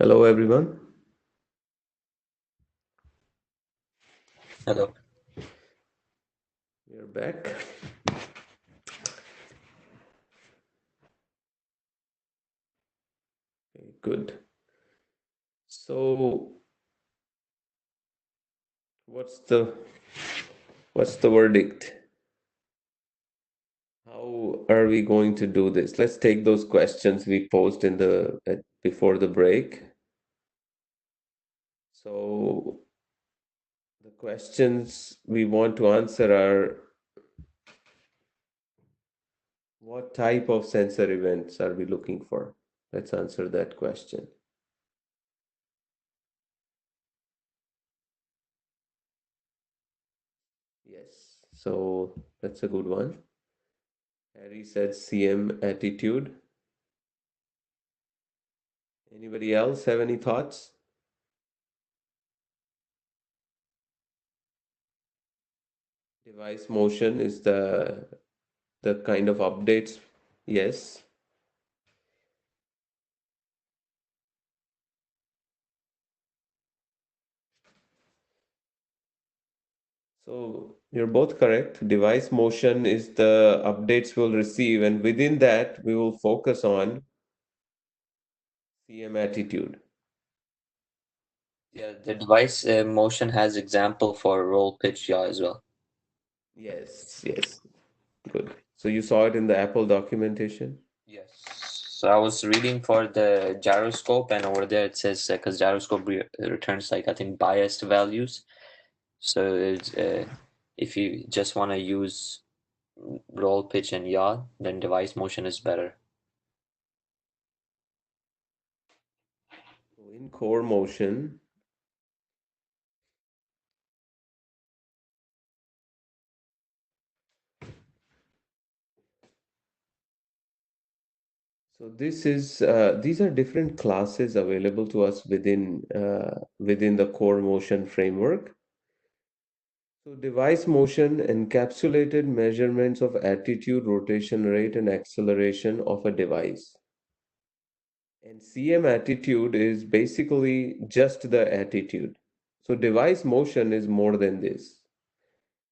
Hello, everyone. Hello. We're back. Okay, good. So, what's the what's the verdict? How are we going to do this? Let's take those questions we posed in before the break. So, the questions we want to answer are: what type of sensor events are we looking for? Let's answer that question. Yes. So, that's a good one. Harry said CM attitude. Anybody else have any thoughts? Device motion is the kind of updates. Yes. So you're both correct. Device motion is the updates we'll receive, and within that, we will focus on CM attitude. Yeah, the device motion has example for roll pitch yaw as well. Yes, yes. Good. So you saw it in the Apple documentation? Yes. So I was reading for the gyroscope, and over there it says because gyroscope returns like I think biased values. So if you just want to use roll pitch and yaw, then device motion is better. So in core motion, so these are different classes available to us within the core motion framework. So device motion encapsulated measurements of attitude, rotation rate, and acceleration of a device. And CM attitude is basically just the attitude. So device motion is more than this.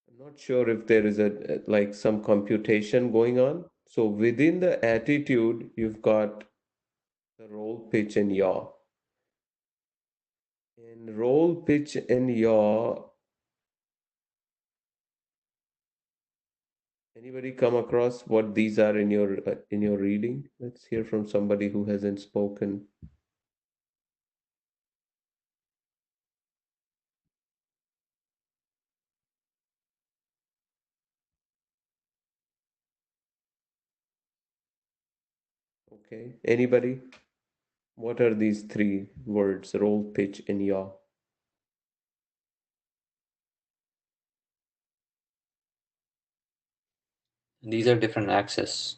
I'm not sure if there is like some computation going on. So within the attitude, you've got the roll, pitch, and yaw. And roll, pitch, and yaw. Anybody come across what these are in your reading? Let's hear from somebody who hasn't spoken. Okay. Anybody? What are these three words? Roll, pitch, and yaw. These are different axes.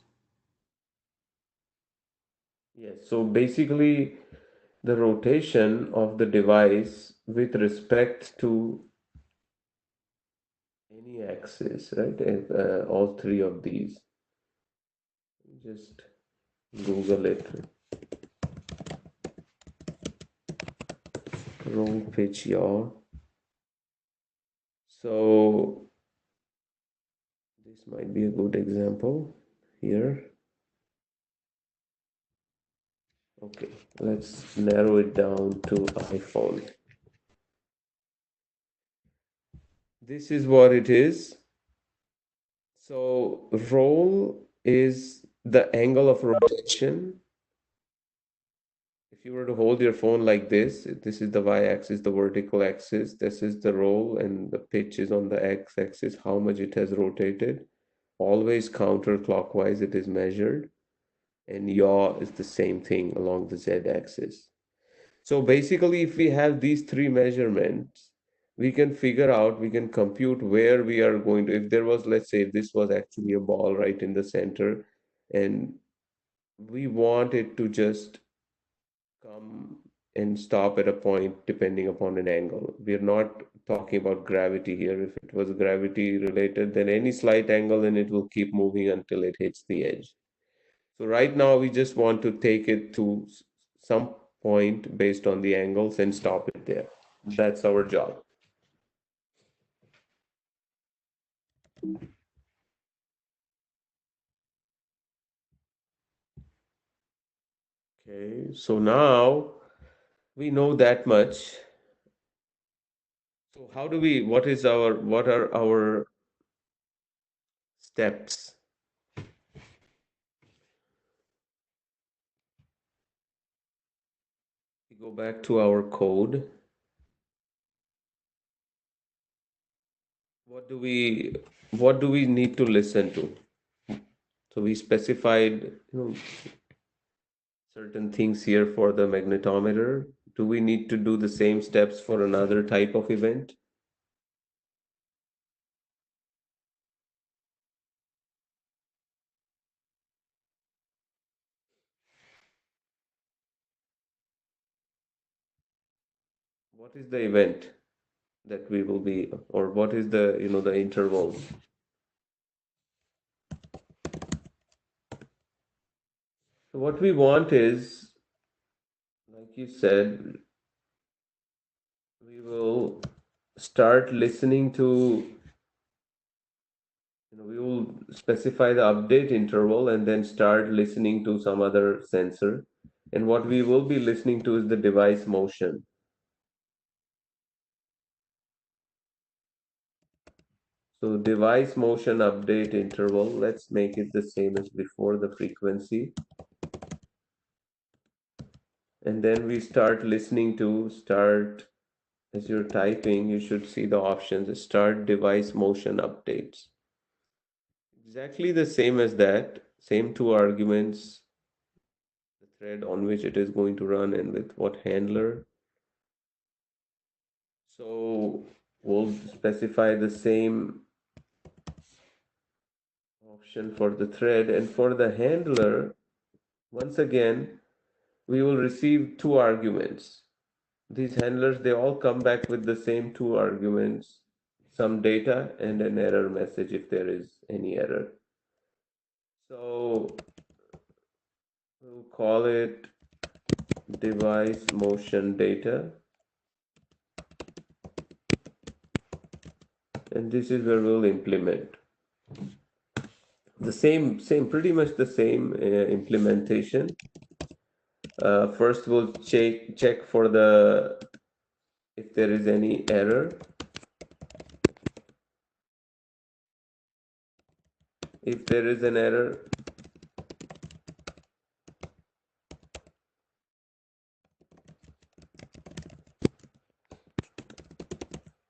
Yes. So basically, the rotation of the device with respect to any axis, right? All three of these. Just Google it. Roll, pitch, yaw. So this might be a good example here. Okay, let's narrow it down to iPhone. This is what it is. So roll is the angle of rotation. If you were to hold your phone like this is the y-axis, the vertical axis, this is the roll, and the pitch is on the x-axis, how much it has rotated. Always counterclockwise it is measured, and yaw is the same thing along the z-axis. So basically, if we have these three measurements, we can figure out, we can compute where we are going to, if there was, let's say, if this was actually a ball right in the center, and we want it to just come and stop at a point depending upon an angle. We're not talking about gravity here. If it was gravity related, then any slight angle and it will keep moving until it hits the edge. So right now we just want to take it to some point based on the angles and stop it there. That's our job. Okay, so now we know that much. So how do we, what are our steps? We go back to our code. What do we, what do we need to listen to? So we specified, certain things here for the magnetometer. Do we need to do the same steps for another type of event? What is the event that we will be, or what is the, the interval? So what we want is, like you said, we will start listening to, we will specify the update interval and then start listening to some other sensor. And what we will be listening to is the device motion. So device motion update interval, let's make it the same as before, the frequency. And then we start listening to start, as you're typing, you should see the options, start device motion updates. Exactly the same as that, same two arguments, the thread on which it is going to run and with what handler. So we'll specify the same option for the thread, and for the handler, once again, we will receive two arguments. These handlers, they all come back with the same two arguments, some data and an error message if there is any error. So we'll call it device motion data, and this is where we'll implement the same, pretty much the same implementation. First, we'll check for the if there is any error. If there is an error,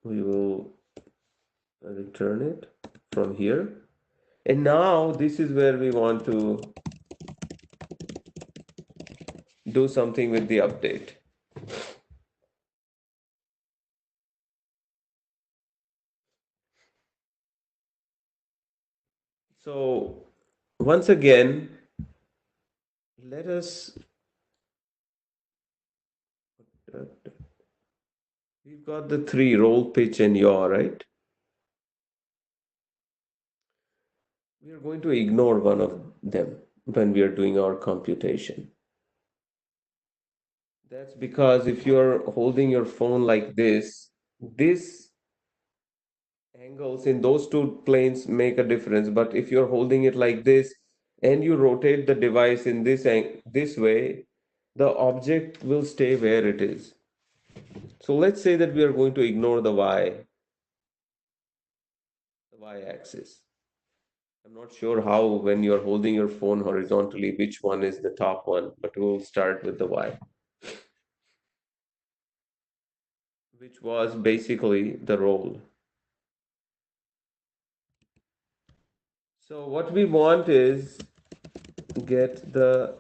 we will return it from here. And now this is where we want to do something with the update. So once again, let us, we've got the three: roll, pitch, and yaw, right? We are going to ignore one of them when we are doing our computation. That's because if you're holding your phone like this angles in those two planes make a difference. But if you're holding it like this and you rotate the device in this way, the object will stay where it is. So let's say that we are going to ignore the y-axis. I'm not sure how, when you're holding your phone horizontally, which one is the top one, but we'll start with the y, which was basically the roll. So what we want is get the,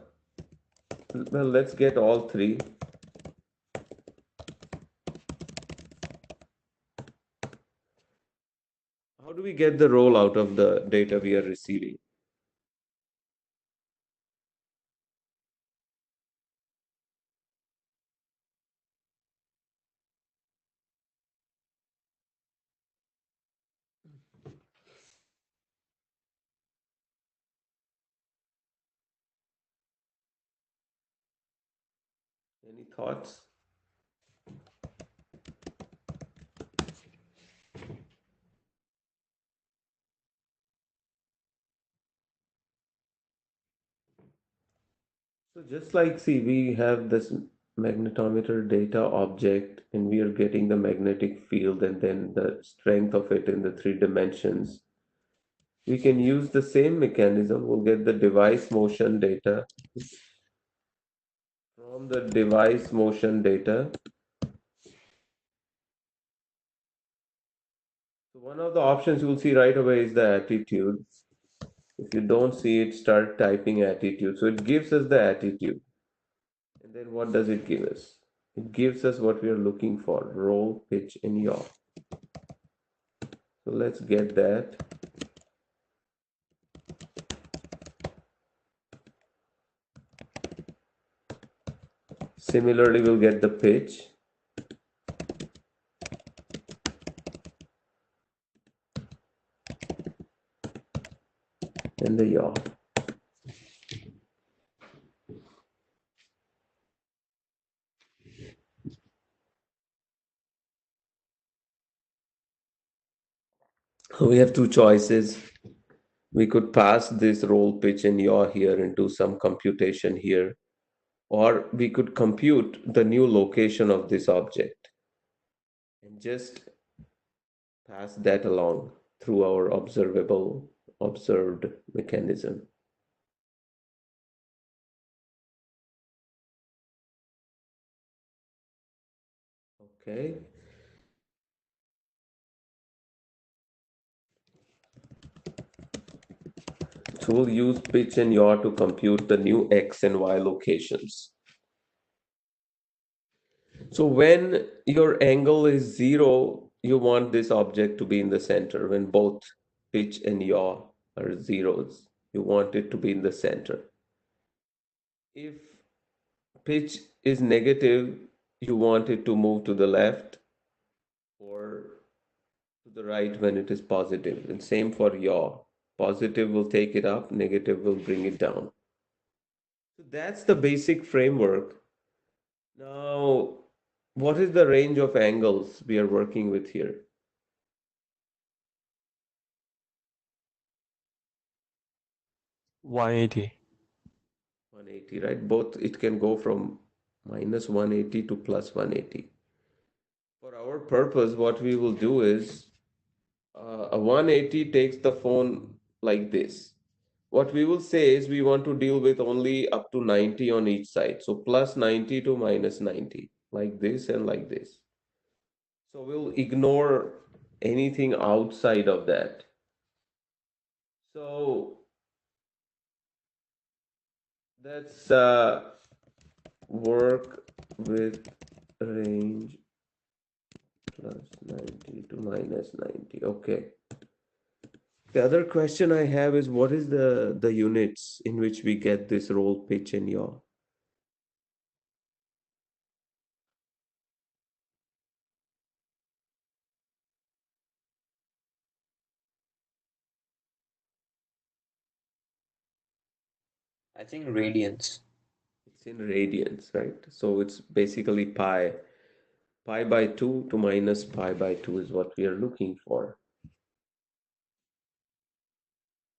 well, let's get all three. How do we get the roll out of the data we are receiving? Any thoughts? So just like, see, we have this magnetometer data object and we are getting the magnetic field and then the strength of it in the three dimensions. We can use the same mechanism. We'll get the device motion data. From the device motion data, so one of the options you will see right away is the attitude. If you don't see it, start typing attitude. So it gives us the attitude. And then what does it give us? It gives us what we are looking for, roll, pitch, and yaw. So let's get that. Similarly, we'll get the pitch and the yaw. We have two choices. We could pass this roll, pitch, and yaw here and do some computation here, or we could compute the new location of this object and just pass that along through our observed mechanism. Okay. So we'll use pitch and yaw to compute the new x and y locations. So when your angle is zero, you want this object to be in the center. When both pitch and yaw are zeros, you want it to be in the center. If pitch is negative, you want it to move to the left or to the right when it is positive. And same for yaw. Positive will take it up, negative will bring it down. So that's the basic framework. Now, what is the range of angles we are working with here? 180. 180, right? Both, it can go from minus 180 to plus 180. For our purpose, what we will do is a 180 takes the phone like this. What we will say is we want to deal with only up to 90 on each side. So plus 90 to minus 90, like this and like this. So we'll ignore anything outside of that. So that's work with range plus 90 to minus 90. Okay. The other question I have is what is the units in which we get this roll, pitch, and yaw? I think radians. It's in radians, right? So it's basically pi. Pi by 2 to minus pi by 2 is what we are looking for.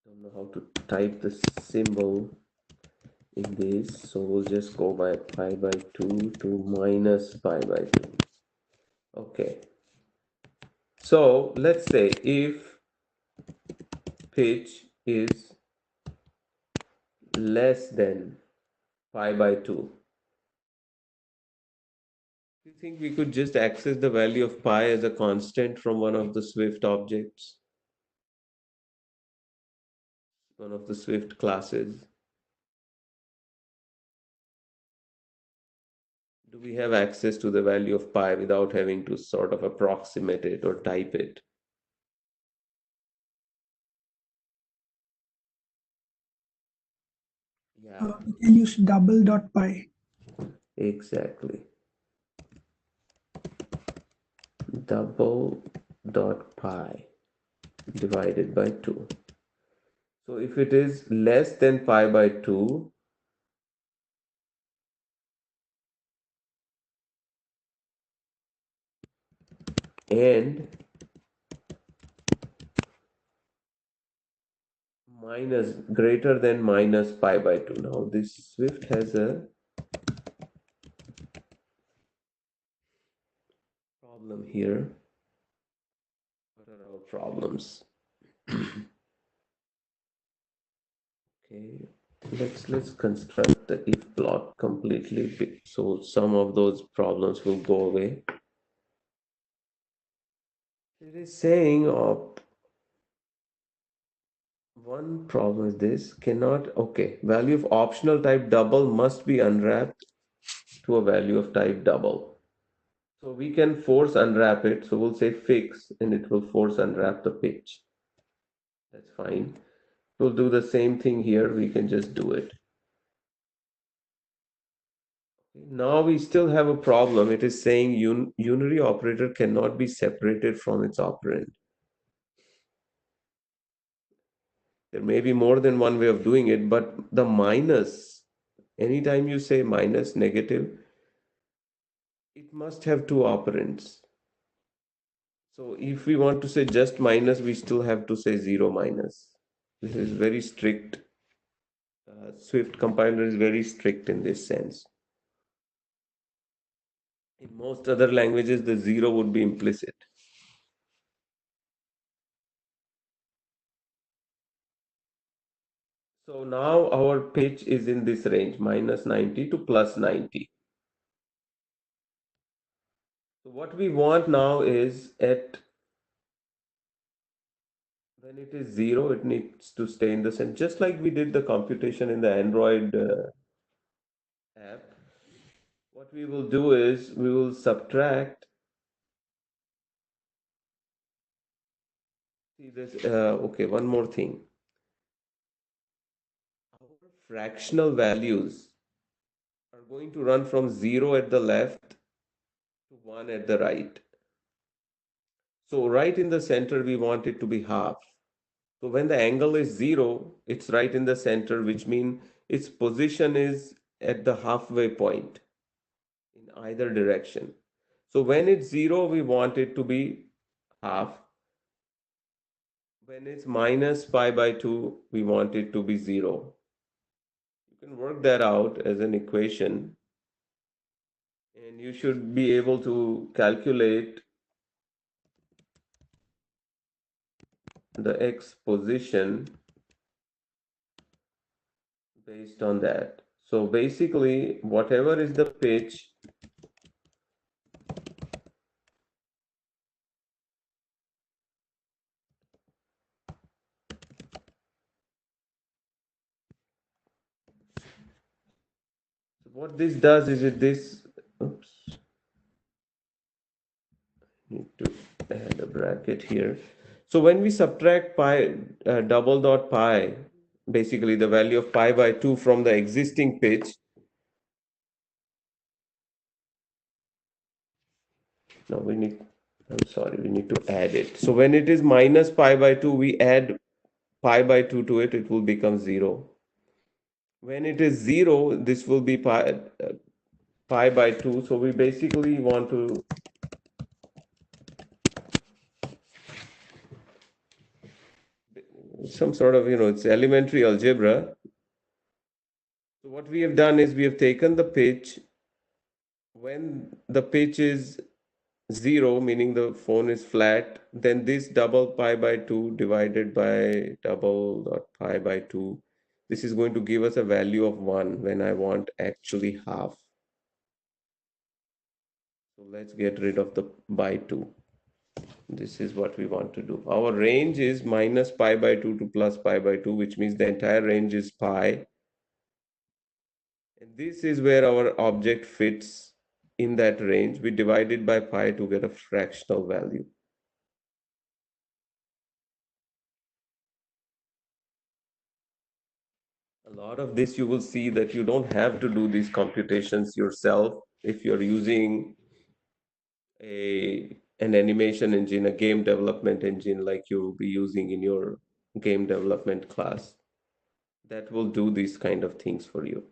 Don't know how to type the symbol in this, so we'll just go by pi by 2 to minus pi by 2. Okay. So let's say if pitch is less than pi by 2, do you think we could just access the value of pi as a constant from one of the Swift objects, one of the Swift classes? Do we have access to the value of pi without having to sort of approximate it or type it? Yeah, We can use double dot pi. exactly. Double dot pi divided by 2. So if it is less than pi by 2, and minus greater than minus pi by 2. Now this Swift has a problem here. What are our problems? Okay, let's construct the if block completely so some of those problems will go away. It is saying one problem is this cannot, okay, value of optional type double must be unwrapped to a value of type double. So we can force unwrap it. So we'll say fix and it will force unwrap the pitch. That's fine. We'll do the same thing here. We can just do it. Now we still have a problem. It is saying unary operator cannot be separated from its operand. There may be more than one way of doing it, but the minus, anytime you say minus negative, it must have two operands. So if we want to say just minus, we still have to say 0 minus. This is very strict. Swift compiler is very strict in this sense. In most other languages, the 0 would be implicit. So now our pitch is in this range, minus 90 to plus 90. So what we want now is at when it is 0, it needs to stay in the center, just like we did the computation in the Android app. What we will do is we will subtract. See this, okay, one more thing. Our fractional values are going to run from 0 at the left to 1 at the right. So right in the center, we want it to be half. So when the angle is 0, it's right in the center, which means its position is at the halfway point in either direction. So when it's 0, we want it to be half. When it's minus pi by 2, we want it to be 0. You can work that out as an equation, and you should be able to calculate the x position based on that. So basically, whatever is the pitch, so what this does is oops, need to add a bracket here. So when we subtract pi, double dot pi, basically the value of pi by 2 from the existing pitch, no, I'm sorry, we need to add it. So when it is minus pi by 2, we add pi by 2 to it, it will become 0. When it is 0, this will be pi by 2. So we basically want to some sort of, it's elementary algebra. So what we have done is we have taken the pitch. When the pitch is 0, meaning the phone is flat, then this double pi by 2 divided by double dot pi by 2, this is going to give us a value of 1 when I want actually half. So let's get rid of the by 2. This is what we want to do. Our range is minus pi by 2 to plus pi by 2, which means the entire range is pi. And this is where our object fits in that range. We divide it by pi to get a fractional value. A lot of this you will see that you don't have to do these computations yourself if you're using an animation engine, a game development engine like you'll be using in your game development class. That will do these kind of things for you.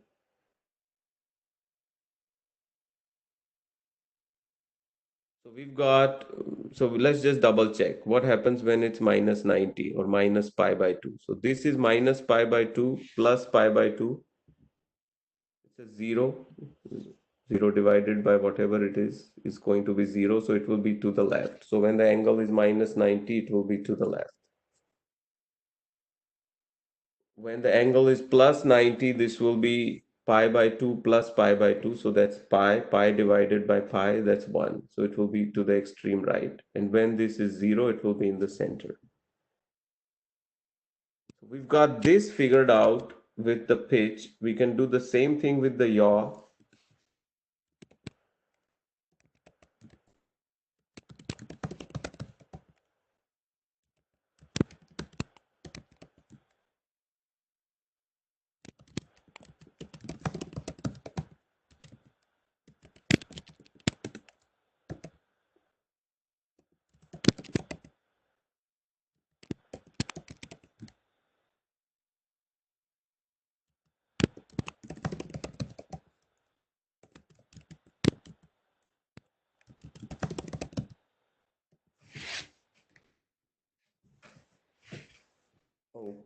So So we've got, so let's just double check what happens when it's minus 90 or minus pi by 2. So this is minus pi by 2 plus pi by 2. It's a 0. 0 divided by whatever it is going to be 0. So it will be to the left. So when the angle is minus 90, it will be to the left. When the angle is plus 90, this will be pi by 2 plus pi by 2. So that's pi divided by pi, that's 1. So it will be to the extreme right. And when this is 0, it will be in the center. So we've got this figured out with the pitch. We can do the same thing with the yaw.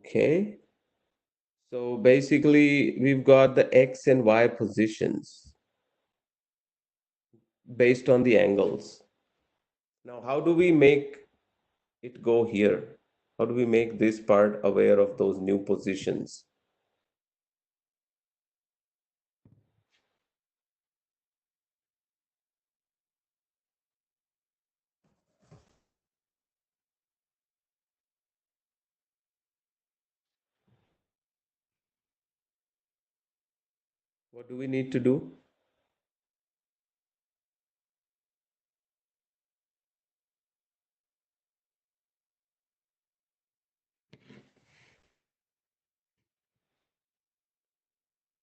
Okay. So basically, we've got the X and Y positions based on the angles. Now, how do we make it go here? How do we make this part aware of those new positions? What do we need to do?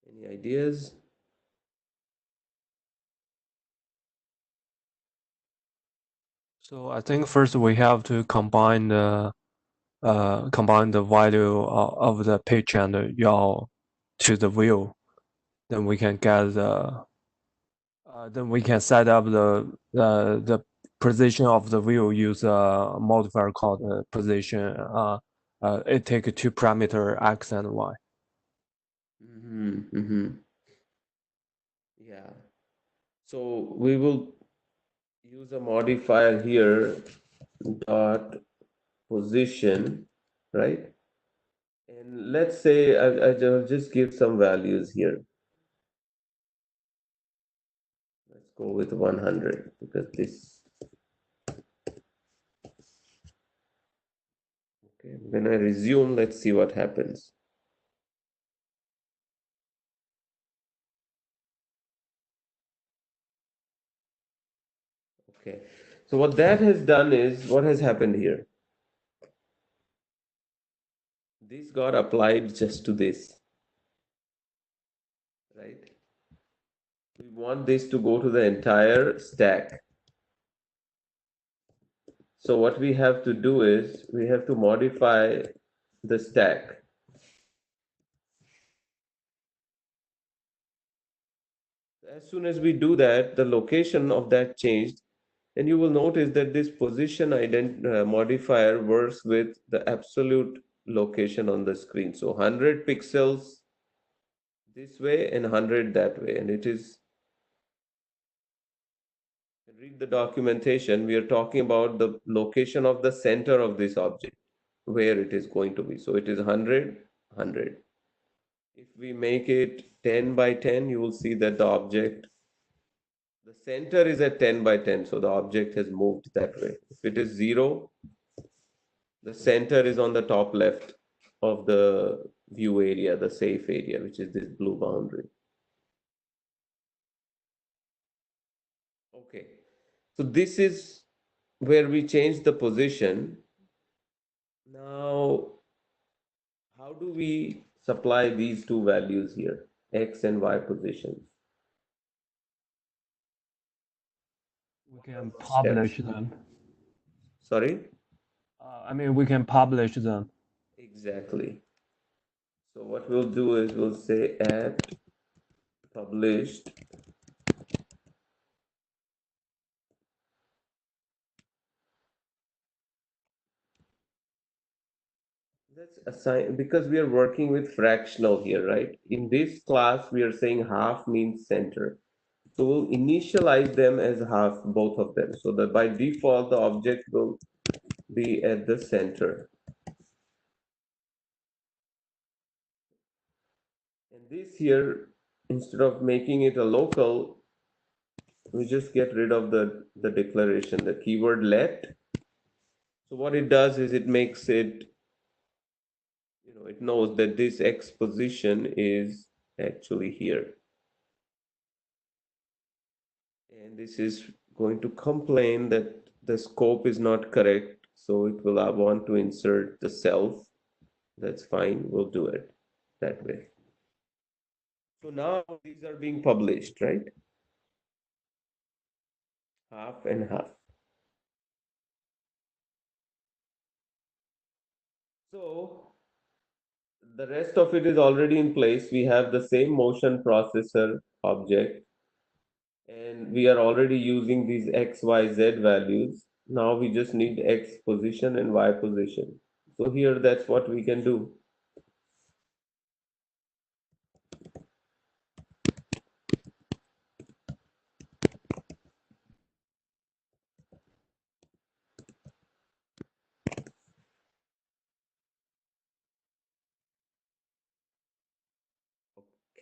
Any ideas? So I think first we have to combine the value of the pitch and the yaw to the wheel. Then we can get then we can set up the position of the wheel. Use a modifier called position. It takes two parameter x and y. Yeah. So we will use a modifier here, dot position, right? And let's say I'll just give some values here. Let's go with 100 because this, okay, when I resume, let's see what happens. Okay, so what that has done is, what has happened here? This got applied just to this, right? We want this to go to the entire stack. So what we have to do is we have to modify the stack. As soon as we do that, the location of that changed, and you will notice that this position modifier works with the absolute location on the screen. So 100 pixels this way and 100 that way, and it is, read the documentation, we are talking about the location of the center of this object, where it is going to be. So it is 100, 100. If we make it 10 by 10, you will see that the object, the center is at 10 by 10, so the object has moved that way. If it is 0, the center is on the top left of the view area, the safe area, which is this blue boundary. Okay, so this is where we change the position. Now, how do we supply these two values here, X and Y positions? We can Steps. publish them. Sorry? I mean, we can publish them. Exactly. So what we'll do is we'll say at published assign, because we are working with fractional here, right? In this class, we are saying half means center. So we'll initialize them as half, both of them, so that by default, the object will be at the center. And this here, instead of making it a local, we just get rid of the declaration, the keyword let. So what it does is it makes it, it knows that this X position is actually here. And this is going to complain that the scope is not correct. So it will want to insert the self. That's fine. We'll do it that way. So now these are being published, right? Half and half. So the rest of it is already in place. We have the same motion processor object, and we are already using these X, Y, Z values. Now we just need X position and Y position. So here that's what we can do.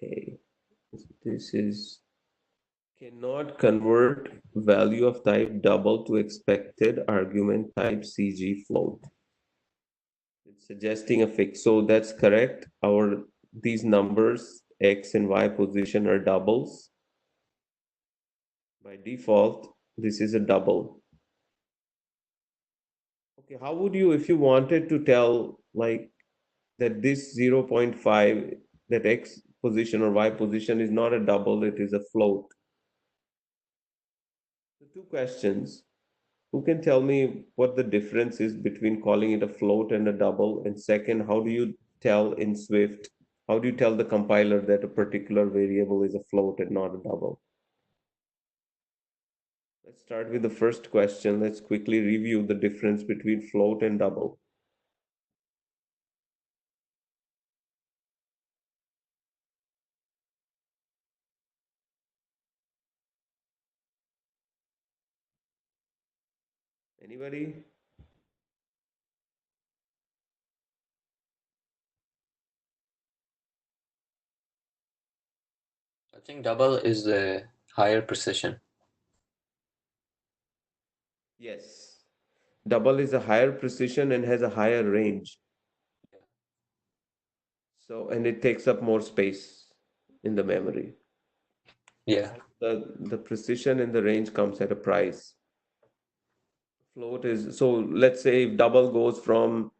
Okay, this is cannot convert value of type double to expected argument type CG float. It's suggesting a fix. So that's correct. These numbers X and Y position are doubles. By default, this is a double. Okay, how would you, if you wanted to tell like that this 0.5, that X position or Y position is not a double, it is a float? So two questions. Who can tell me what the difference is between calling it a float and a double? And second, how do you tell in Swift, how do you tell the compiler that a particular variable is a float and not a double? Let's start with the first question. Let's quickly review the difference between float and double. Anybody? I think double is the higher precision. Yes. Double is a higher precision and has a higher range. So, and it takes up more space in the memory. Yeah. The precision and the range comes at a price. Float is, so let's say if double goes from,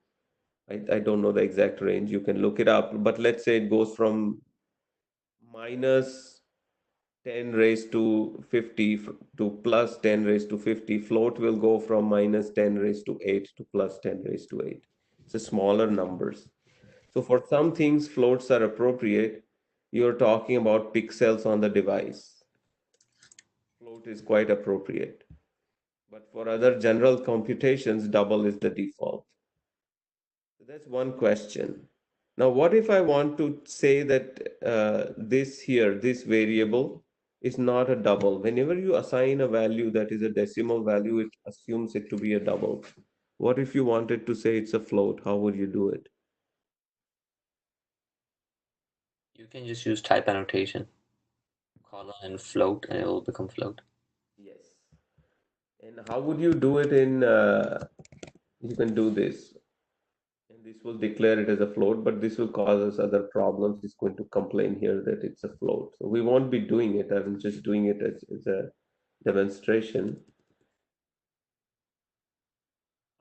I don't know the exact range, you can look it up, but let's say it goes from minus 10 raised to 50 to plus 10 raised to 50. Float will go from minus 10 raised to 8 to plus 10 raised to 8. It's a smaller numbers. So for some things, floats are appropriate. You're talking about pixels on the device. Float is quite appropriate. But for other general computations, double is the default. So that's one question. Now, what if I want to say that this variable is not a double? Whenever you assign a value that is a decimal value, it assumes it to be a double. What if you wanted to say it's a float? How would you do it? You can just use type annotation, colon and float, and it will become float. Yes. And how would you do it in, you can do this, and this will declare it as a float, but this will cause us other problems. It's going to complain here that it's a float. So we won't be doing it. I'm just doing it as a demonstration.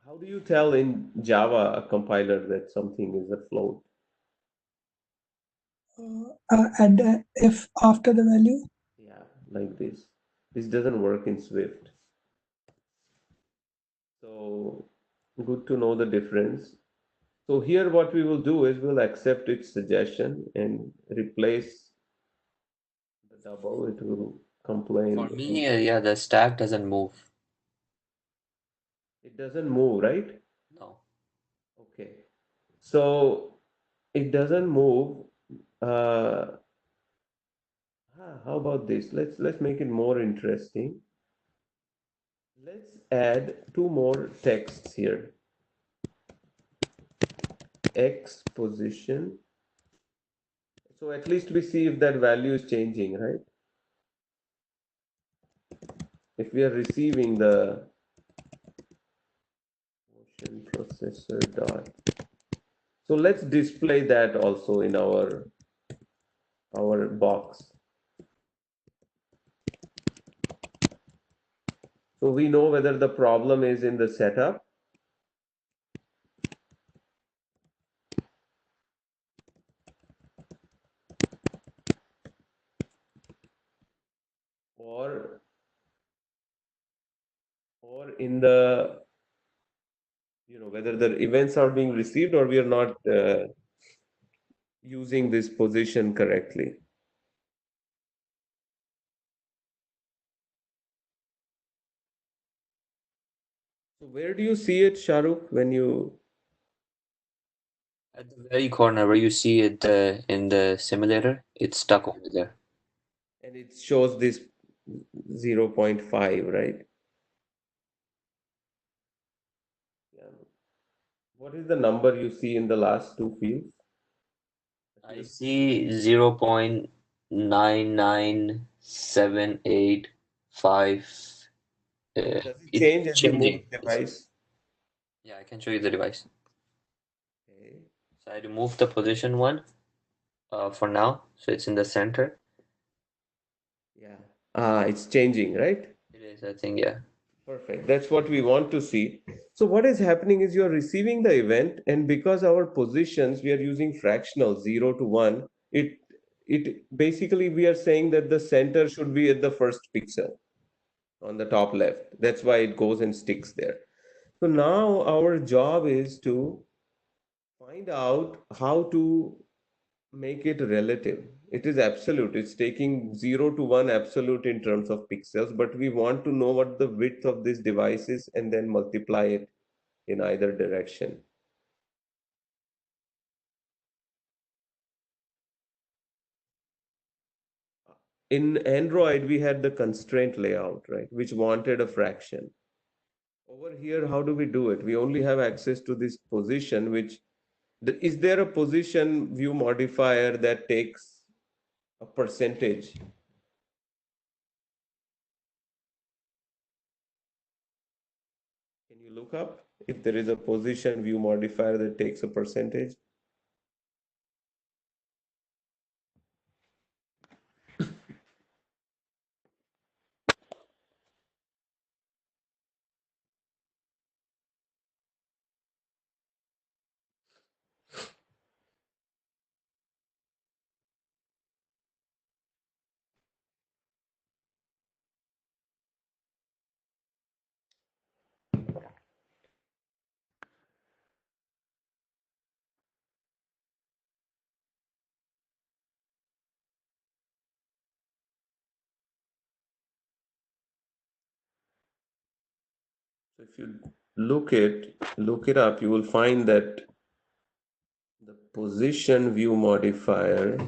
How do you tell in Java, a compiler, that something is a float? Add a if after the value. Yeah, like this. This doesn't work in Swift. So good to know the difference. So here what we will do is we'll accept its suggestion and replace the double. It will complain. For me, yeah, the stack doesn't move. It doesn't move, right? No. Okay. So it doesn't move. How about this? Let's make it more interesting. Let's add two more texts here. X position. So at least we see if that value is changing, right? If we are receiving the motion processor dot. So let's display that also in our box. So we know whether the problem is in the setup or in the, whether the events are being received or we are not using this position correctly. So where do you see it, Shahrukh, when you, At the very corner where you see it in the simulator, it's stuck over there. and it shows this 0.5, right? Yeah. What is the number you see in the last two fields? I see 0.99785. Does it It's change as you move changing. the device? Yeah, I can show you the device. Okay. So I removed the position one for now, so it's in the center. Yeah. It's changing, right? It is, I think, yeah. Perfect. That's what we want to see. So what is happening is you're receiving the event, and because our positions, we are using fractional 0 to 1, it basically we are saying that the center should be at the first pixel on the top left. That's why it goes and sticks there. So now our job is to find out how to make it relative. It is absolute. It's taking 0 to 1 absolute in terms of pixels, but we want to know what the width of this device is and then multiply it in either direction. In Android, we had the constraint layout, right, which wanted a fraction. Over here, how do we do it? We only have access to this position, which is there a position view modifier that takes a percentage? Can you look up if there is a position view modifier that takes a percentage? So if you look it up, you will find that the position view modifier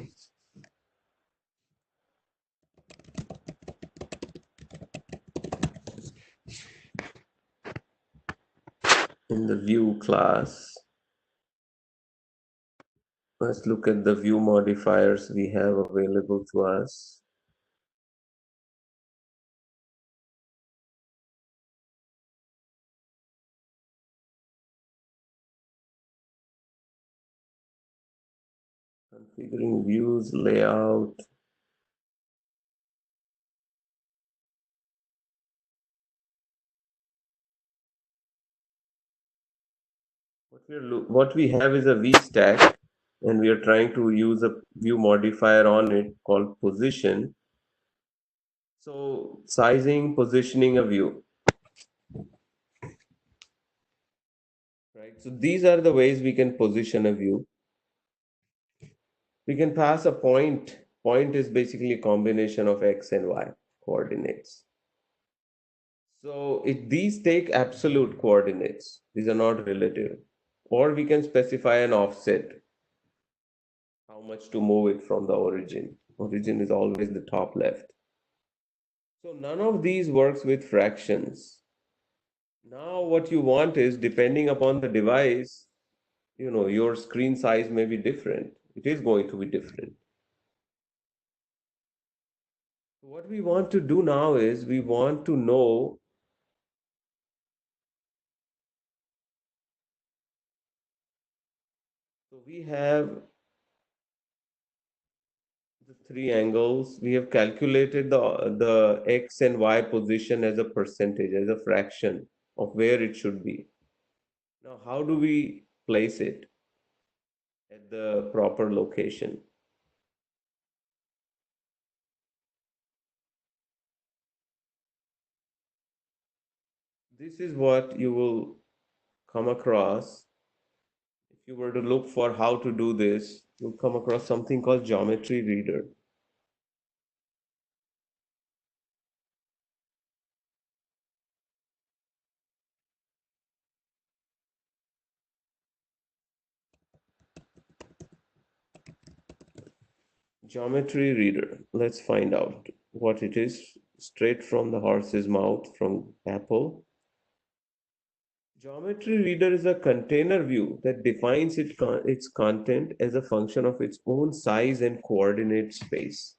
in the view class. Let's look at the view modifiers we have available to us. Configuring views, layout. What we have is a V stack, and we are trying to use a view modifier on it called position. So sizing, positioning a view, right? So these are the ways we can position a view. We can pass a point. Point is basically a combination of X and Y coordinates. So these take absolute coordinates. These are not relative. or we can specify an offset, how much to move it from the origin. Origin is always the top left. So none of these works with fractions. Now what you want is, depending upon the device, your screen size may be different. It is going to be different. So what we want to do now is we want to know, so we have the three angles. We have calculated the x and y position as a percentage, as a fraction of where it should be. Now, how do we place it at the proper location? This is what you will come across. If you were to look for how to do this, you'll come across something called Geometry Reader. Geometry Reader. Let's find out what it is, straight from the horse's mouth from Apple. Geometry Reader is a container view that defines its content as a function of its own size and coordinate space.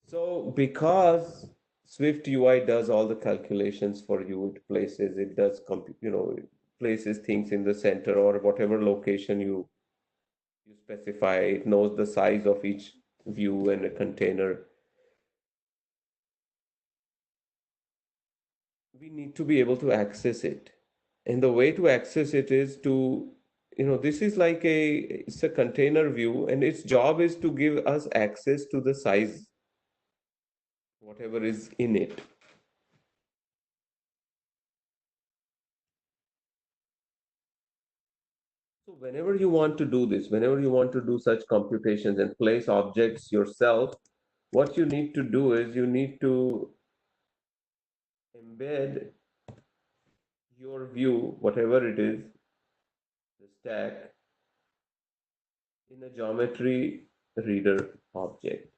So because Swift UI does all the calculations for you, it does it places things in the center or whatever location you specify. It knows the size of each view and a container. We need to be able to access it. And the way to access it is to, this is like it's a container view, and its job is to give us access to the size, whatever is in it. So whenever you want to do this, whenever you want to do such computations and place objects yourself, what you need to do is you need to embed your view, whatever it is, the stack, in a geometry reader object.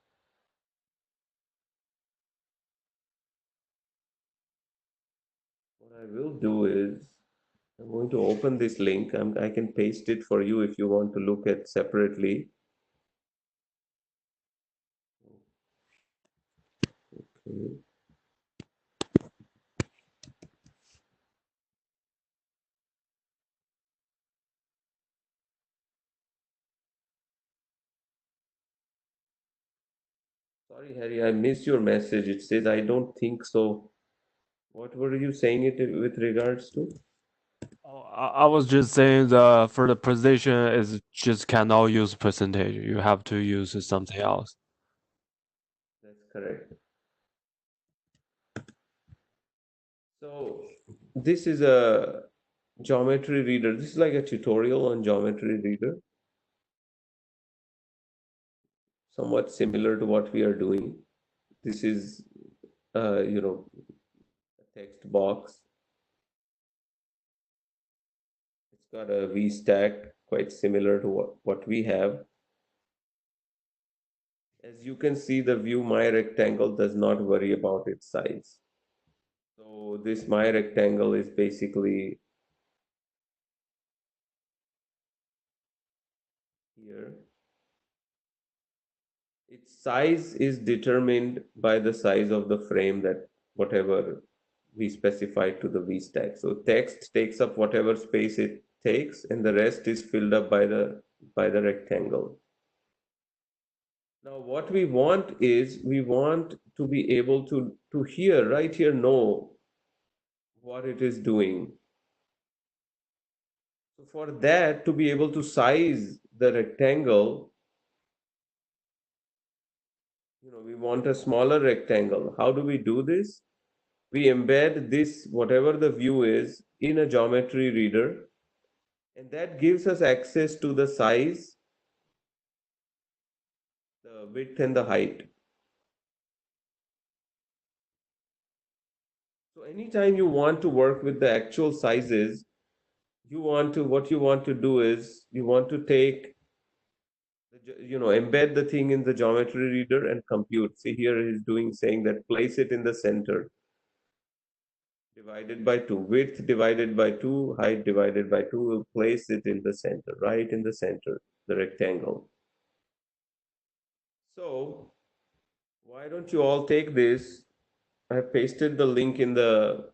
What I will do is I'm going to open this link. I can paste it for you if you want to look at separately. Okay. Sorry, Harry, I missed your message. It says I don't think so. What were you saying it with regards to? Oh, I was just saying the for the position is just cannot use percentage. You have to use something else. That's correct. So this is a geometry reader. This is like a tutorial on geometry reader, somewhat similar to what we are doing. This is, a text box. It's got a V stack, quite similar to what we have. As you can see, the view my rectangle does not worry about its size. So this my rectangle is basically here. Its size is determined by the size of the frame, that whatever we specified to the V stack. So text takes up whatever space it takes, and the rest is filled up by the rectangle. Now what we want is we want to be able to here, right here, know what it is doing. So for that, to be able to size the rectangle, we want a smaller rectangle. How do we do this? We embed this, whatever the view is, in a geometry reader, and that gives us access to the size, the width, and the height. So anytime you want to work with the actual sizes, what you want to do is you want to take embed the thing in the geometry reader and compute. See here he's doing saying that place it in the center, divided by 2, width divided by 2, height divided by 2, will place it in the center, right in the center, the rectangle. So why don't you all take this? I have pasted the link in the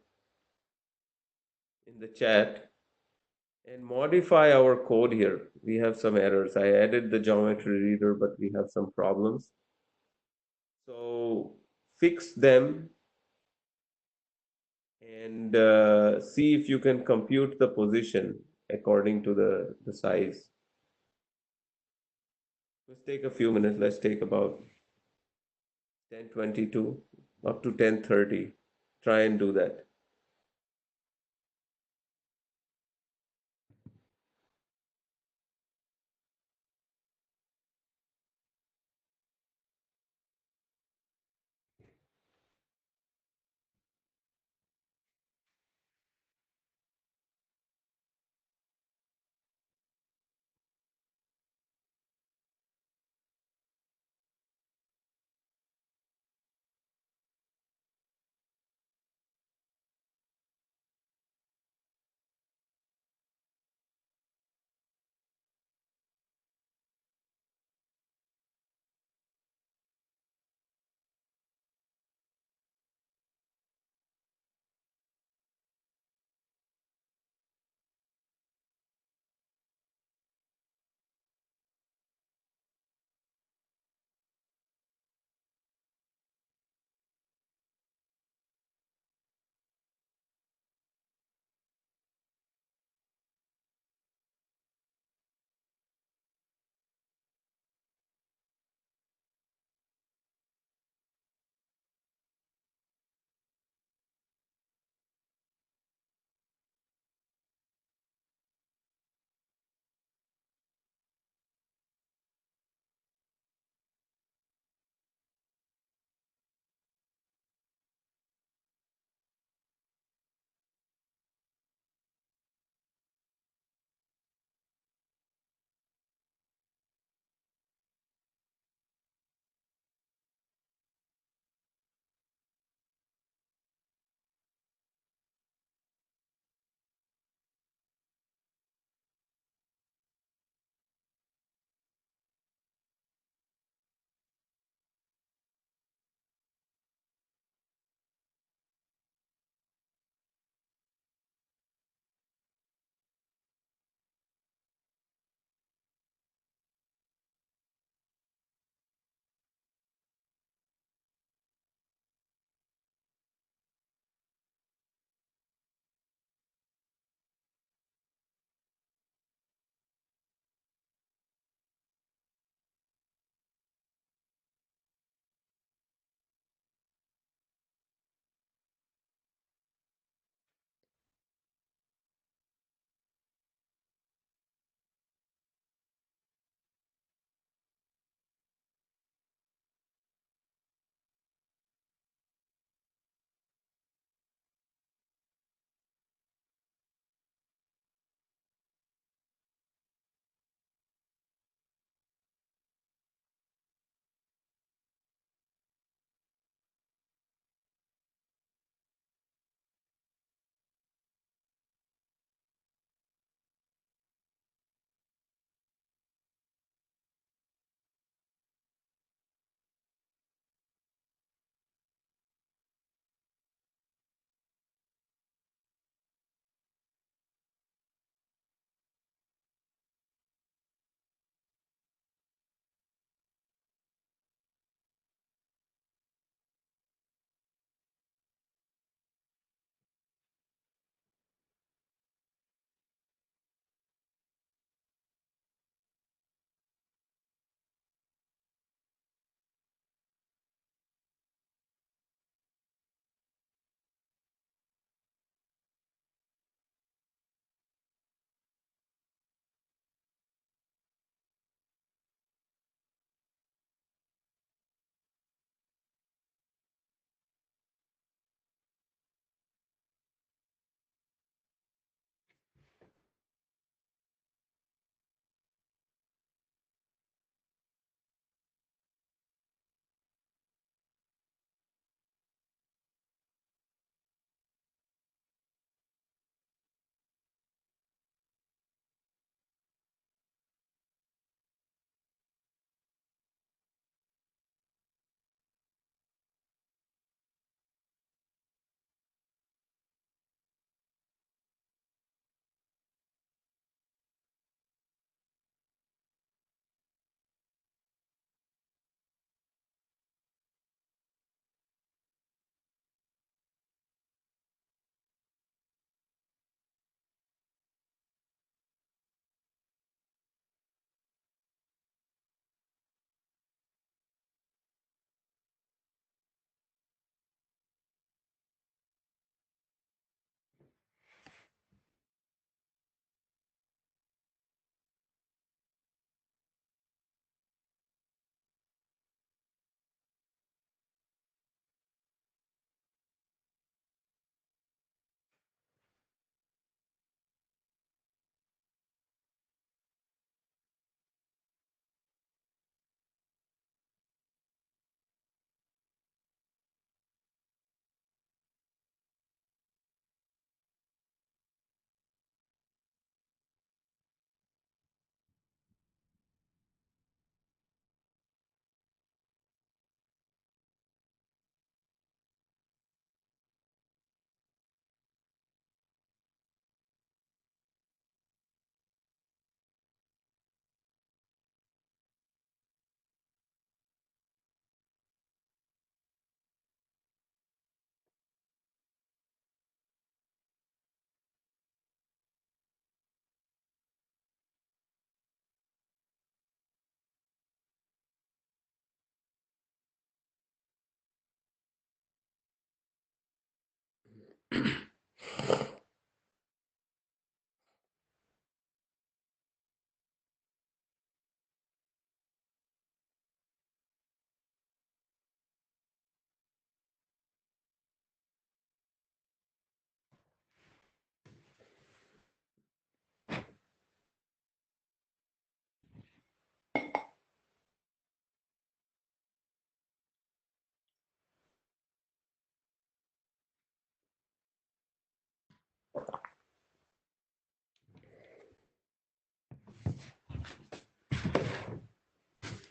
chat and modify our code here. We have some errors. I added the geometry reader, but we have some problems. So fix them and see if you can compute the position according to the size. Let's take a few minutes. Let's take about 10:22 up to 10:30. Try and do that.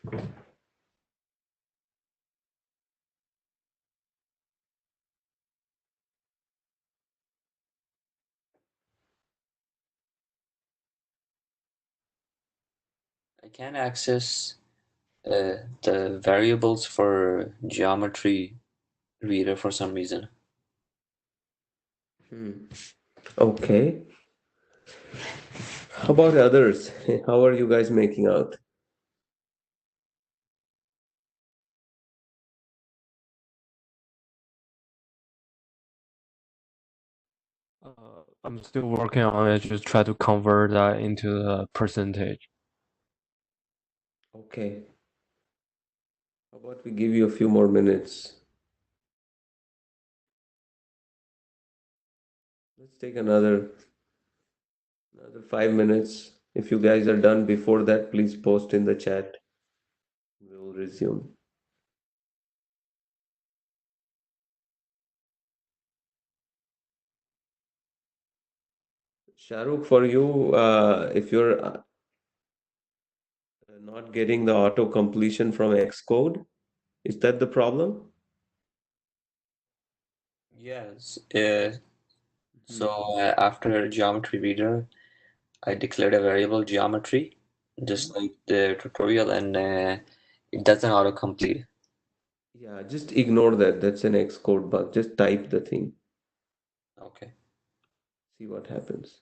I can access the variables for geometry reader for some reason. Okay. How about others? How are you guys making out? I'm still working on it. Just try to convert that into the percentage. Okay. How about we give you a few more minutes? Let's take another 5 minutes. If you guys are done before that, please post in the chat. We will resume. Shahrukh, for you, if you're not getting the auto completion from Xcode, is that the problem? Yes. Hmm. So after geometry reader, I declared a variable geometry, Mhm. just like the tutorial, and it doesn't autocomplete. Yeah, just ignore that. That's an Xcode bug. Just type the thing. Okay. See what happens.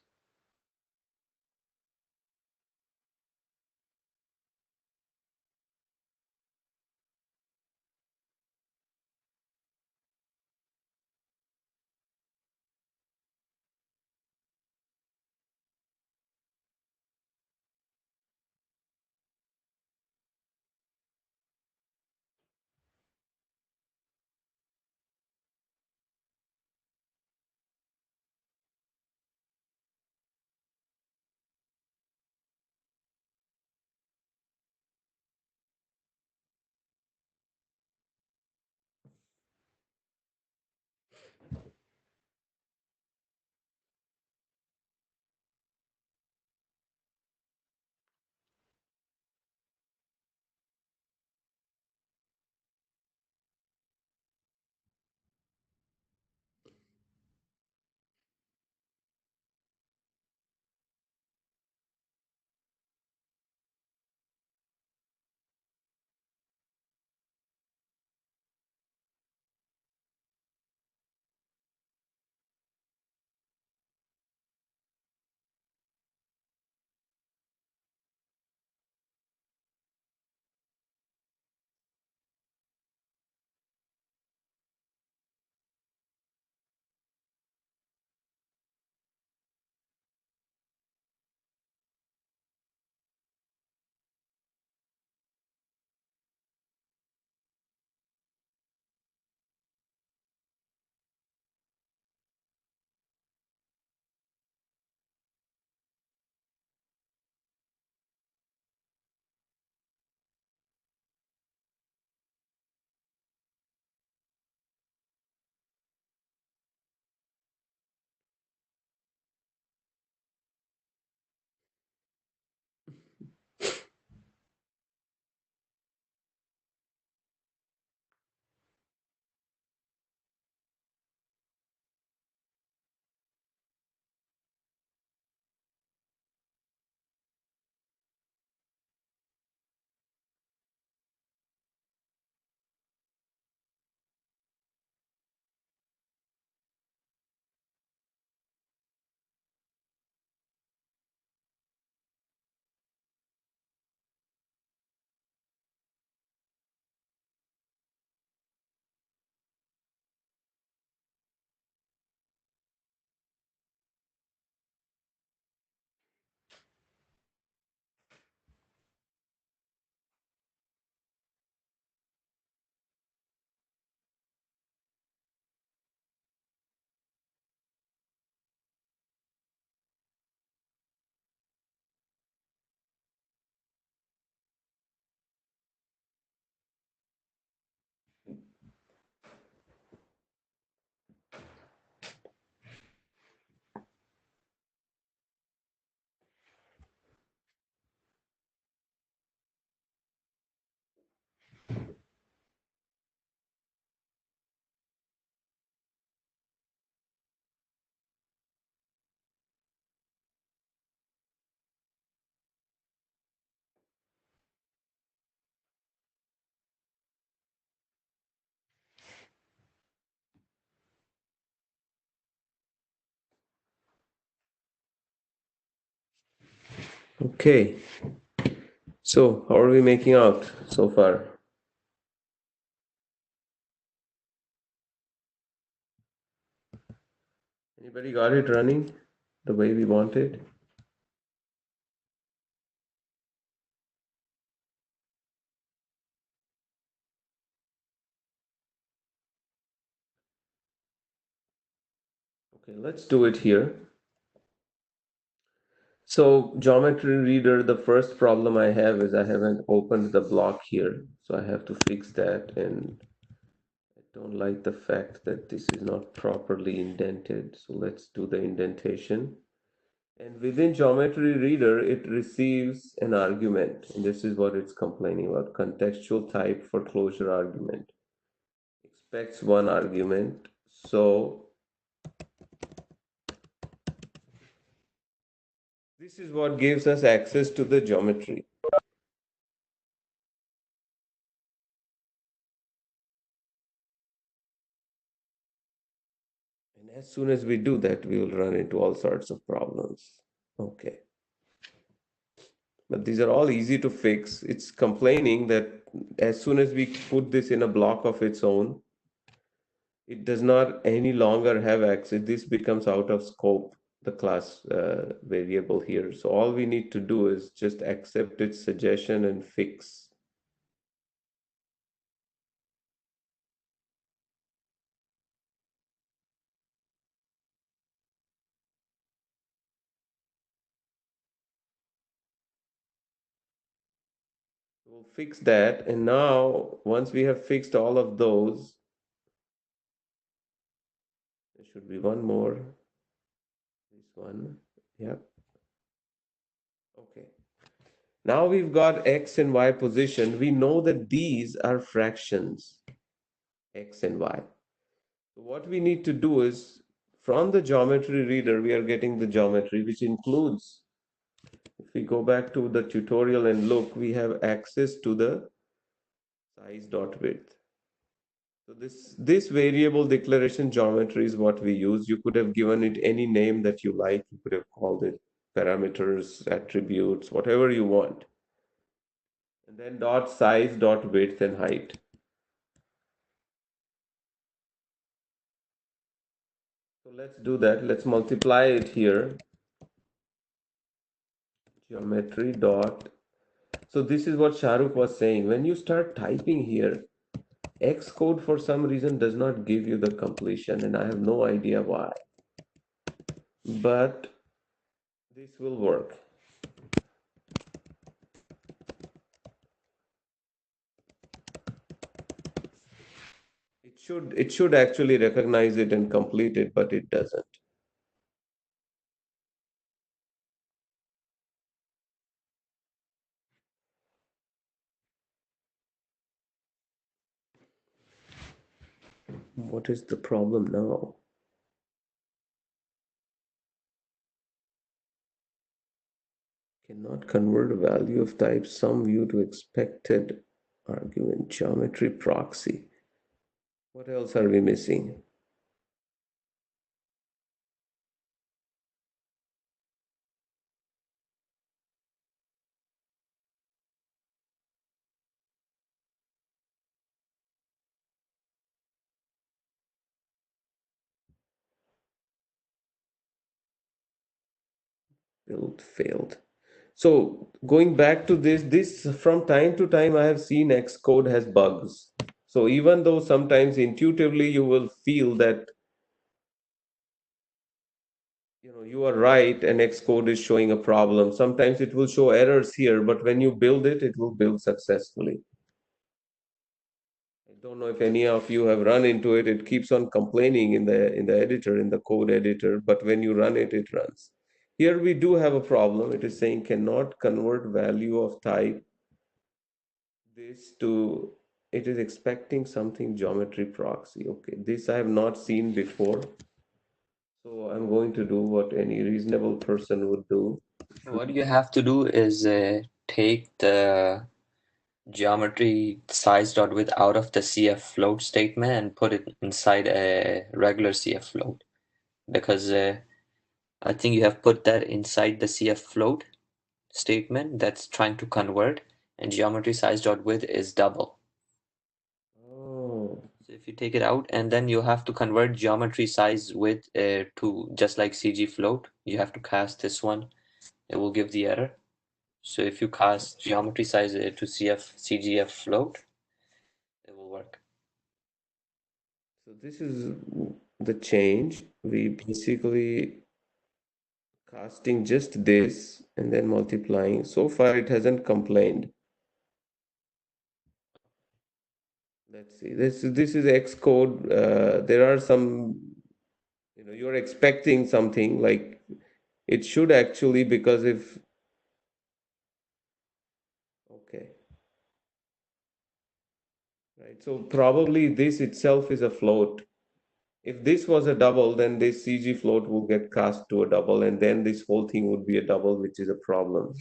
Okay, so how are we making out so far? Anybody got it running the way we want it? Okay, let's do it here. So geometry reader, the first problem I have is I haven't opened the block here. So I have to fix that, and I don't like the fact that this is not properly indented. So let's do the indentation. And within geometry reader, it receives an argument. And this is what it's complaining about. Contextual type for closure argument. Expects one argument. So this is what gives us access to the geometry. And as soon as we do that, we will run into all sorts of problems. Okay. But these are all easy to fix. It's complaining that as soon as we put this in a block of its own, it does not any longer have access. This becomes out of scope, the class variable here. So all we need to do is just accept its suggestion and fix. We'll fix that. And now, once we have fixed all of those, there should be one more. This one. Yep. Okay. Now we've got x and y position. We know that these are fractions, x and y. So what we need to do is, from the geometry reader, we are getting the geometry, which includes, if we go back to the tutorial and look, we have access to the size dot width. So this variable declaration geometry is what we use. You could have given it any name that you like. You could have called it parameters, attributes, whatever you want. And then dot size dot width and height. So let's do that. Let's multiply it here. Geometry dot. So this is what Shahrukh was saying. When you start typing here, Xcode for some reason does not give you the completion, and I have no idea why. But this will work. It should actually recognize it and complete it, but it doesn't. What is the problem now? Cannot convert a value of type sum view to expected argument geometry proxy. What else are we missing? Build failed. So going back to this from time to time I have seen Xcode has bugs. So even though sometimes intuitively you will feel that you are right and Xcode is showing a problem, sometimes it will show errors here, but when you build it, it will build successfully. I don't know if any of you have run into it. It keeps on complaining in the editor, in the code editor, but when you run it, it runs. Here we do have a problem. It is saying cannot convert value of type this to, it is expecting something geometry proxy. Okay, this I have not seen before. So I'm going to do what any reasonable person would do. What you have to do is take the geometry size dot width out of the CF float statement and put it inside a regular CF float, because I think you have put that inside the CF float. statement that's trying to convert, and geometry size dot width is double. Oh, So if you take it out, and then you have to convert geometry size width to just like CG float, you have to cast this one. It will give the error. So if you cast geometry size to CGF float, it will work. so this is the change. We basically casting just this and then multiplying. So far, it hasn't complained. Let's see. This is Xcode. There are some, you're expecting something like it should actually, because if okay, right. So probably this itself is a float. If this was a double, then this CG float will get cast to a double, and then this whole thing would be a double, which is a problem.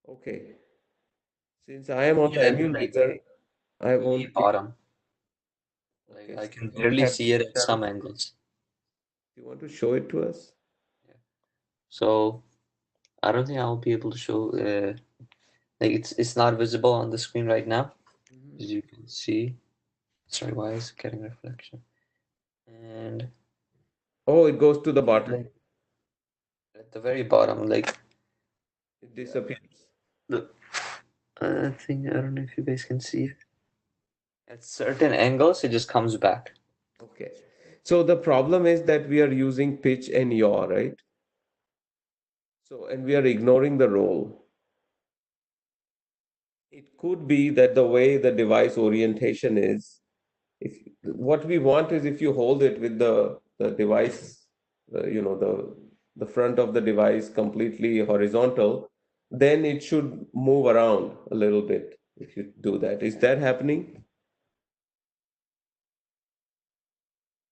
Okay. Since I am on the Yeah, like emulator, I way won't. bottom. Like Okay, I so can you barely have see it at to, some angles. you want to show it to us? So I don't think I'll be able to show. Like it's not visible on the screen right now, Mhm. as you can see. Sorry, why is it getting reflection? And Oh, it goes to the bottom. like at the very bottom, like It disappears. the thing. I don't know if you guys can see it. At certain angles, it just comes back. Okay. So the problem is that we are using pitch and yaw, right? So, and we are ignoring the roll. It could be that the way the device orientation is, if what we want is if you hold it with the device, the front of the device completely horizontal, then it should move around a little bit if you do that. Is that happening?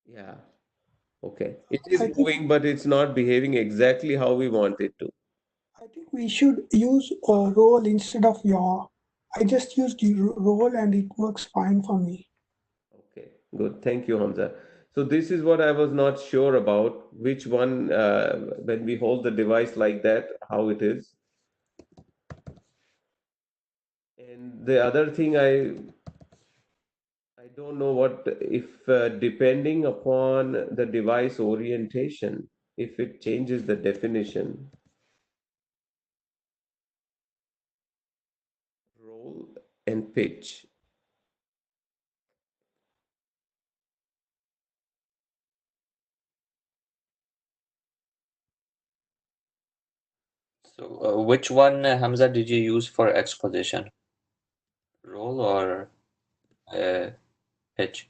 Yeah. Okay. It is I think moving, but it's not behaving exactly how we want it to. I think we should use a roll instead of yaw. I just used the roll and it works fine for me. Okay, good. Thank you, Hamza. So this is what I was not sure about, which one, when we hold the device like that, how it is. And the other thing I don't know what if depending upon the device orientation, if it changes the definition, roll and pitch. So, which one, Hamza, did you use for X position? Roll or uh, pitch?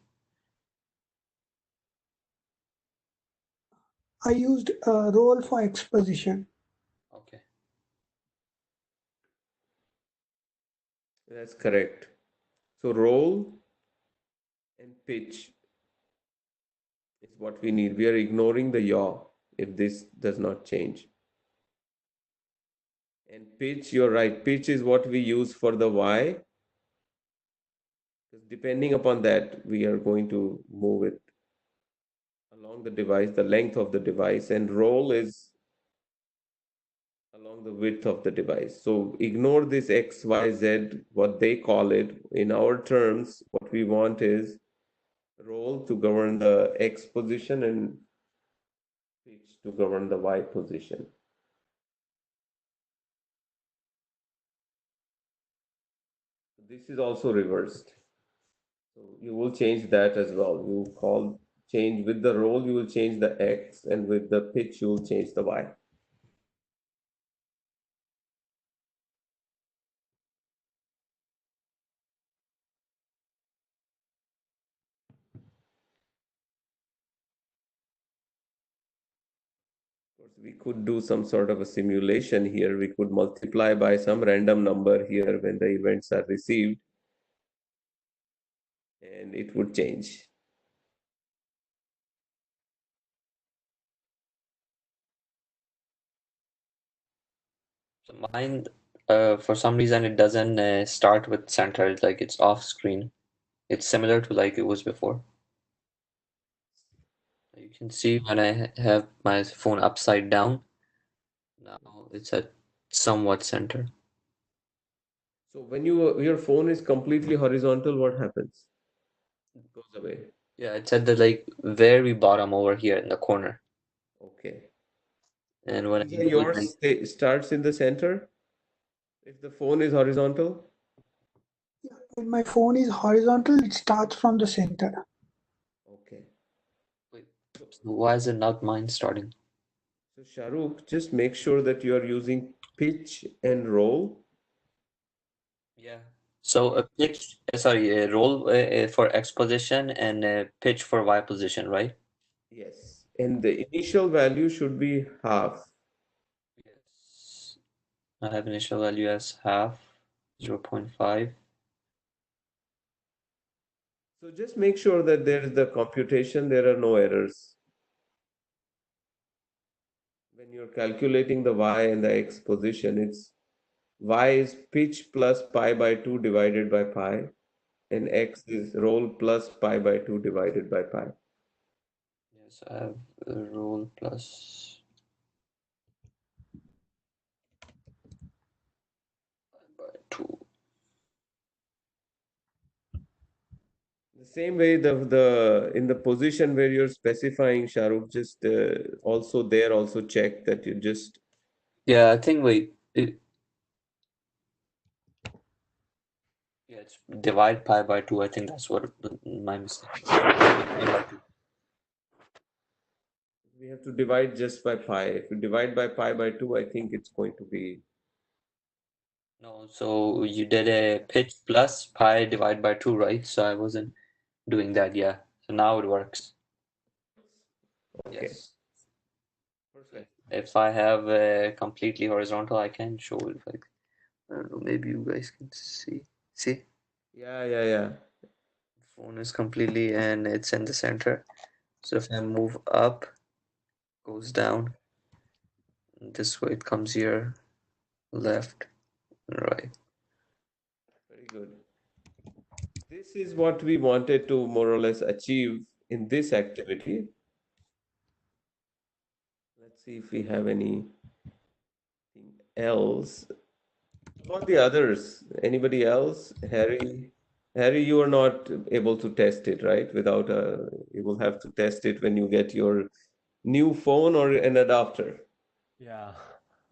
I used a roll for exposition. Okay. That's correct. So roll and pitch is what we need. We are ignoring the yaw if this does not change. And pitch, you're right. Pitch is what we use for the Y. Because depending upon that, we are going to move it along the device, the length of the device, and roll is along the width of the device. So ignore this X, Y, Z, what they call it. In our terms, what we want is roll to govern the X position and pitch to govern the Y position. This is also reversed. So you will change that as well. You call change with the roll, you will change the X, and with the pitch, you will change the Y. Of course, we could do some sort of a simulation here. We could multiply by some random number here when the events are received, and it would change. So mine, for some reason, it doesn't start with center. Like it's off screen. It's similar to like it was before. can see when I have my phone upside down, now it's at somewhat center. So when your phone is completely horizontal, what happens? It goes away. Yeah, it's at the like very bottom over here in the corner. Okay. And when I Hamza, do it like, yours starts in the center if the phone is horizontal? When my phone is horizontal, it starts from the center. Okay. wait, so why is it not mine starting? So Shahrukh, just make sure that you are using pitch and roll. Yeah. So a pitch, sorry, a roll for X position and a pitch for Y position, right? Yes. And the initial value should be half. Yes. I have initial value as half, 0.5. So just make sure that there is the computation, there are no errors. When you're calculating the y and the x position, it's y is pitch plus pi by 2 divided by pi, and x is roll plus pi by 2 divided by pi. Yes, I have a roll plus by 2. The same way the in the position where you're specifying, Shahrukh, just also there also check that you just Yeah, I think, wait, yeah, it's divide pi by 2. I think that's what my mistake. Pi by 2. we have to divide just by pi. If you divide by pi by 2, I think it's going to be No, so you did a pitch plus pi divide by 2, right? So I wasn't doing that, yeah. So now it works. okay. Yes. So Perfect. if I have a completely horizontal, I can show it like, I don't know, maybe you guys can see. See? Yeah, yeah, yeah. Phone is completely and it's in the center. So if I move up, goes down. This way it comes here, left, and right. Very good. This is what we wanted to more or less achieve in this activity. Let's see if we have anything else. About the others, anybody else? Harry, you are not able to test it, right? You will have to test it when you get your new phone or an adapter. Yeah.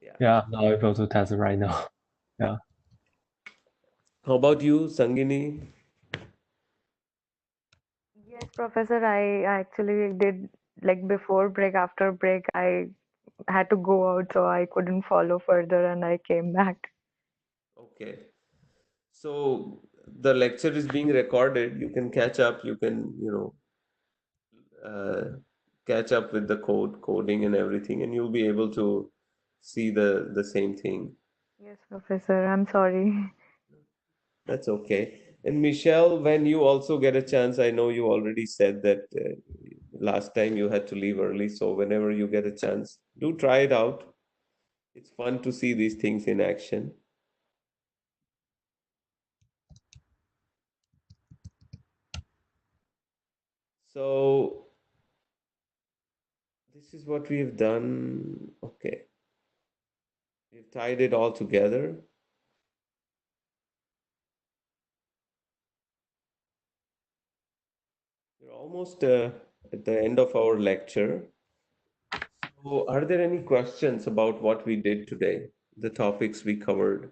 Yeah. Yeah, I'm not able to test it right now. Yeah. How about you, Sangini? Yes, Professor, I actually did like before break, after break, I had to go out, so I couldn't follow further and I came back. Okay. So the lecture is being recorded. You can catch up. You can, catch up with the coding and everything, and you'll be able to see the same thing. Yes, Professor, I'm sorry. That's okay. And Michelle, when you also get a chance, I know you already said that last time you had to leave early, so whenever you get a chance, do try it out. It's fun to see these things in action. So this is what we've done. Okay, we've tied it all together. We're almost at the end of our lecture. So, are there any questions about what we did today, the topics we covered?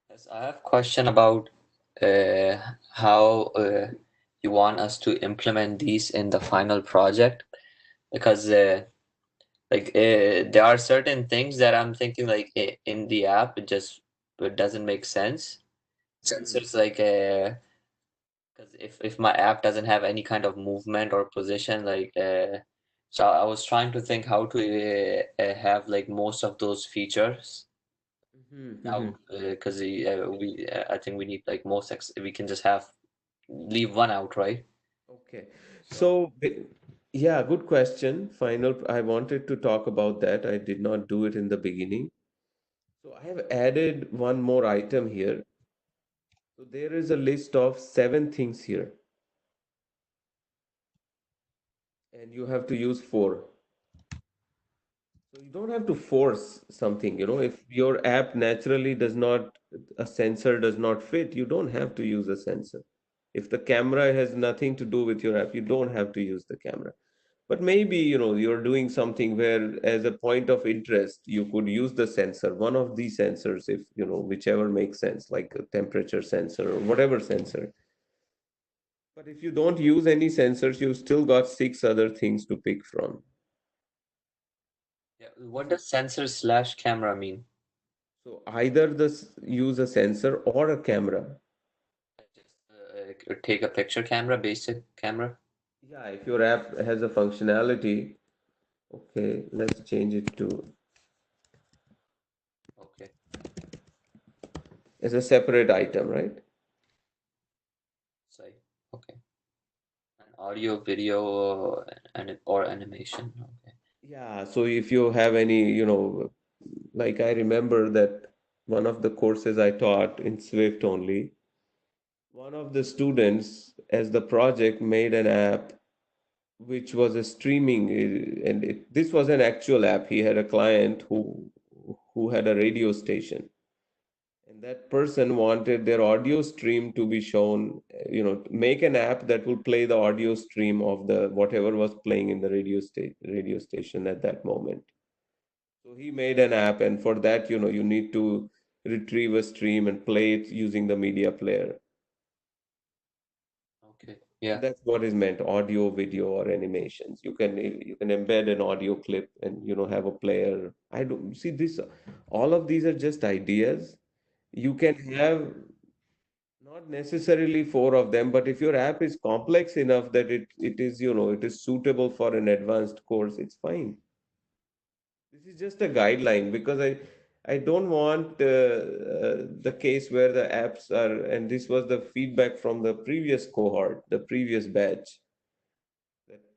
Yes, I have a question about how you want us to implement these in the final project because there are certain things that I'm thinking like in the app it doesn't make sense since Mhm. it's like because if my app doesn't have any kind of movement or position so I was trying to think how to have like most of those features Mhm, out mhm. because I think we need like we can just have leave one out, right? Okay. So So, yeah, good question. Final, I wanted to talk about that. I did not do it in the beginning. So, I have added one more item here. So, there is a list of 7 things here. and you have to use four. So you don't have to force something, if your app naturally does not, a sensor does not fit, you don't have to use a sensor. If the camera has nothing to do with your app, you don't have to use the camera. But maybe, you're doing something where, as a point of interest, you could use the sensor, one of these sensors, if, whichever makes sense, like a temperature sensor or whatever sensor. But if you don't use any sensors, you've still got six other things to pick from. Yeah. What does sensor slash camera mean? So either use a sensor or a camera. Just take a picture camera, basic camera. Yeah, if your app has a functionality, okay, let's change it to Okay. as a separate item, right? Say, okay. And audio, video, and or animation. Okay. Yeah, so if you have any, like I remember that one of the courses I taught in Swift only, one of the students, as the project, made an app which was a streaming, and this was an actual app. He had a client who had a radio station, and that person wanted their audio stream to be shown, make an app that will play the audio stream of the whatever was playing in the radio station at that moment. So he made an app, and for that, you need to retrieve a stream and play it using the media player. Okay. And Yeah. that's what is meant, audio, video, or animations. You can embed an audio clip and have a player. I don't see this. All of these are just ideas. You can have not necessarily four of them, but if your app is complex enough that it is suitable for an advanced course, it's fine. This is just a guideline because I don't want the case where the apps are, and this was the feedback from the previous cohort, the previous batch,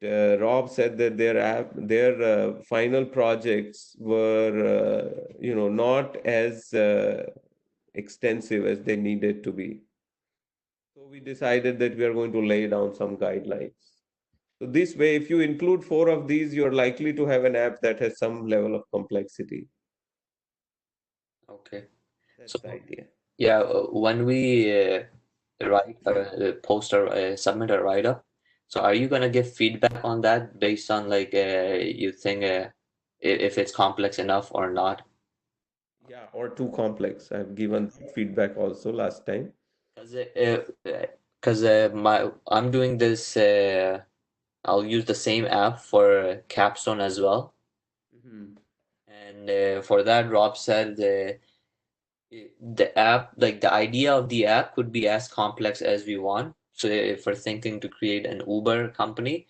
that Rob said that their final projects were, not as extensive as they needed to be. So we decided that we are going to lay down some guidelines. So this way, if you include four of these, you're likely to have an app that has some level of complexity. Okay. That's So the idea. yeah, when we post or submit a write-up, so are you gonna give feedback on that based on like you think if it's complex enough or not? Yeah, or too complex. I've given feedback also last time. Because my I'm doing this I'll use the same app for Capstone as well, Mhm. and for that Rob said the app, like the idea of the app could be as complex as we want. So if we're thinking to create an Uber company,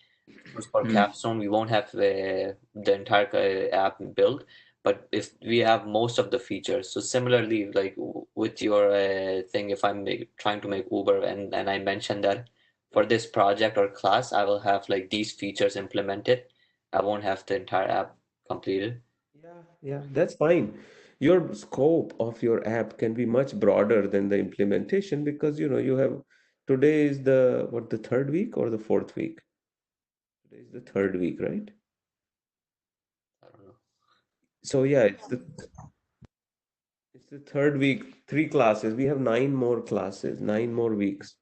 for Capstone, we won't have the entire app built, but if we have most of the features. So similarly, like with your thing, if I'm trying to make Uber and I mentioned that for this project or class, I will have like these features implemented. I won't have the entire app completed. Yeah, yeah, that's fine. Your scope of your app can be much broader than the implementation because you have today is the third week or the fourth week? Today is the third week, right? I don't know. So yeah, it's the third week, three classes. We have nine more classes, nine more weeks,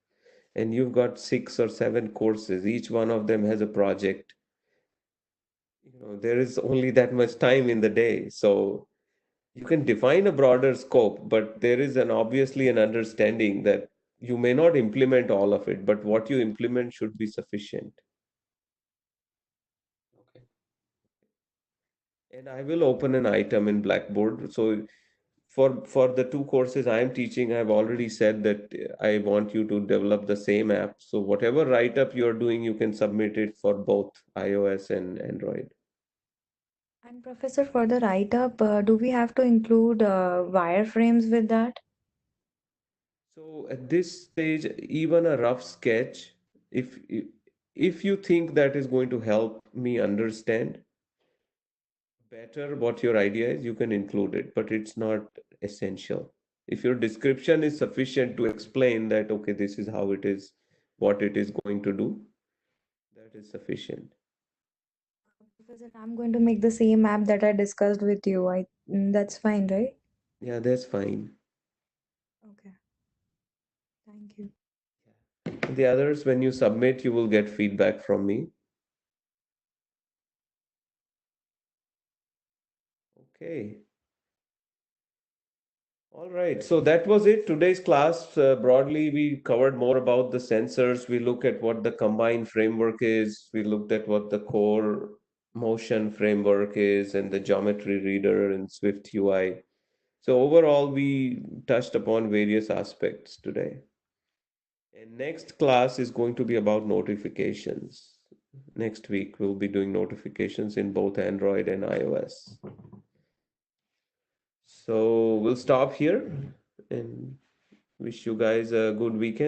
and you've got six or seven courses. Each one of them has a project. There is only that much time in the day, so you can define a broader scope, but there is obviously an understanding that you may not implement all of it, but what you implement should be sufficient. Okay. And I will open an item in Blackboard. So for the two courses I am teaching, I've already said that I want you to develop the same app. So whatever write-up you're doing, you can submit it for both iOS and Android. And Professor, for the write-up, do we have to include wireframes with that? So at this stage, even a rough sketch, if if you think that is going to help me understand better what your idea is, you can include it, but it's not essential. If your description is sufficient to explain that, okay, this is how it is, what it is going to do, that is sufficient. Professor, I'm going to make the same app that I discussed with you. That's fine, right? Yeah, that's fine. Okay. Thank you. The others, when you submit, you will get feedback from me. Okay. All right, so that was it. Today's class, broadly, we covered more about the sensors. We looked at what the combined framework is. We looked at what the core motion framework is and the geometry reader and Swift UI. So overall, we touched upon various aspects today. And next class is going to be about notifications. Next week, we'll be doing notifications in both Android and iOS. So we'll stop here and wish you guys a good weekend.